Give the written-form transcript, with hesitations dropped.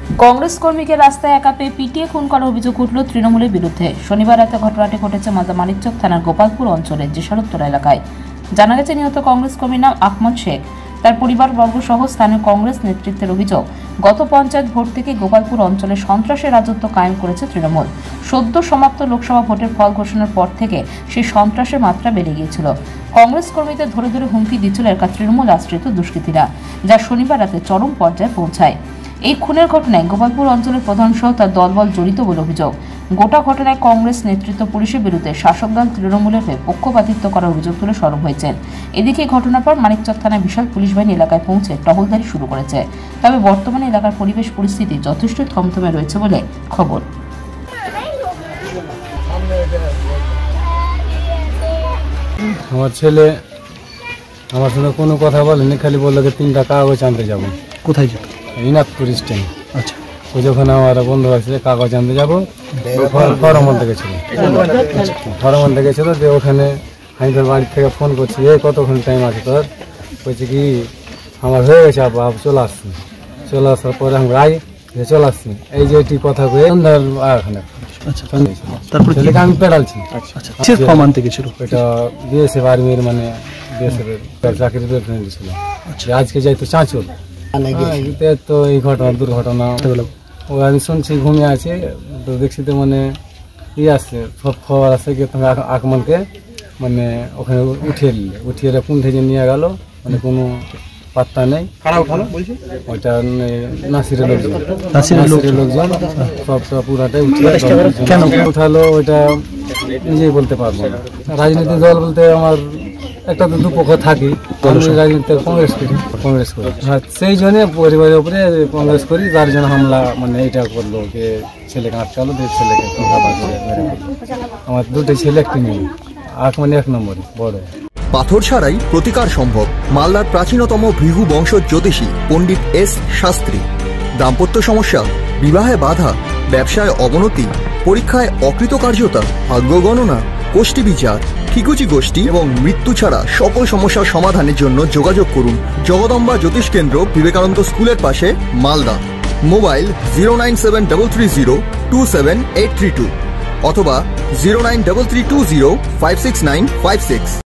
কংগ্রেস কর্মীকে রাস্তায় একা পেয়ে পিটিয়ে খুন করার অভিযোগ উঠল তৃণমূলের বিরুদ্ধে। শনিবার রাতে ঘটনাটি ঘটেছে মালদা মানিকচক থানার গোপালপুর অঞ্চলের জিশারতরা এলাকায়। জানা গেছে, নিহত কংগ্রেস কর্মীর নাম আকমল শেখ। তার পরিবারবর্গ সহ স্থানীয় কংগ্রেস নেতৃত্বের অভিযোগ, গত পঞ্চায়েত ভোট থেকে গোপালপুর অঞ্চলে সন্ত্রাসের রাজত্ব কায়েম করেছে তৃণমূল। সদ্য সমাপ্ত লোকসভা ভোটের ফল ঘোষণার পর থেকে সেই সন্ত্রাসের মাত্রা বেড়ে গিয়েছিল। কংগ্রেস কর্মীদের ধরে ধরে হুমকি দিচ্ছিল এলাকার তৃণমূল আশ্রিত দুষ্কৃতীরা, যা শনিবার রাতে চরম পর্যায়ে পৌঁছায়। এই খুনের ঘটনায় গোপালপুর অঞ্চলের প্রধান সহ তার দলবল জড়িত বলে অভিযোগ। গোটা ঘটনায় কংগ্রেস নেতৃত্ব পুলিশের বিরুদ্ধে শাসক দল তৃণমূলের হয়ে পক্ষপাতিত্ব করার অভিযোগ তুলে সরব হয়েছেন। এদিকে ঘটনার পর মানিকচক থানায় বিশাল পুলিশ বাহিনী এলাকায় পৌঁছে টহলদারি শুরু করেছে। তবে বর্তমানে এলাকার পরিবেশ পরিস্থিতি যথেষ্ট থমথমে রয়েছে বলে খবর। আমার ছেলে আমার সঙ্গে কোনো কথা বলেনি, খালি বললো যে 3টা কাগজ আনতে যাবো। কোথায় যেত? ইনাথপুর স্ট্যান্ড। আচ্ছা, ও যখন আমার বন্ধু আছে কাগজ আনতে যাবো, ফরম আনতে গেছিলো। ফরম আনতে গেছিলো, যে ওখানে আমি তোর বাড়ি থেকে ফোন করছি, কতক্ষণ টাইম আছে তোর? বলছি কি আমার হয়ে গেছে, আবার চলে আসছি। চলে আসার পরে আমি আই চলে আসছি, এই যে এটি কথা কয়ে ওখানে তারপরে ছেলেকে আমি পেড়ালছি। ফর্ম আনতে গেছিল, এটা বিএসএফ আর্মির, মানে বিএসএফ চাকরি ছিল। আজকে যাই তো চাঁচল, তো এই ঘটনা দুর্ঘটনা ও আমি শুনছি, ঘুমিয়ে আছে তো দেখছি তো মানে আসছে সব খবর আছে কি তোমার আকমলকে মানে ওখানে উঠিয়ে কোন থেকে নিয়ে গেল, মানে কোনো পাত্তা নেই। ওইটা নাসিরের লোকজন সব পুরাটাই কেন উঠালো ওইটা নিজেই বলতে পারবো না। রাজনৈতিক দল বলতে আমার একটা তো দুপক্ষ থাকি, রাজনীতিতে কংগ্রেস করি। হ্যাঁ, সেই জন্য পরিবারের উপরে কংগ্রেস করি, যার জন্য হামলা মানে এইটা করলো যে ছেলেকে আটকালো, ছেলেকে আমার 2টি ছেলে 1টি মেয়ে। মানে 1 নম্বরে বড়। পাথর ছাড়াই প্রতিকার সম্ভব। মালদার প্রাচীনতম ভৃগু বংশ জ্যোতিষী পণ্ডিত এস শাস্ত্রী। দাম্পত্য সমস্যা, বিবাহে বাধা, ব্যবসায় অবনতি, পরীক্ষায় অকৃতকার্যতা, ভাগ্য গণনা, গোষ্ঠী বিচার, ঠিকুচি গোষ্ঠী এবং মৃত্যু ছাড়া সকল সমস্যার সমাধানের জন্য যোগাযোগ করুন জগদম্বা জ্যোতিষ কেন্দ্র, বিবেকানন্দ স্কুলের পাশে, মালদা। মোবাইল 09733027832 অথবা 09332056956।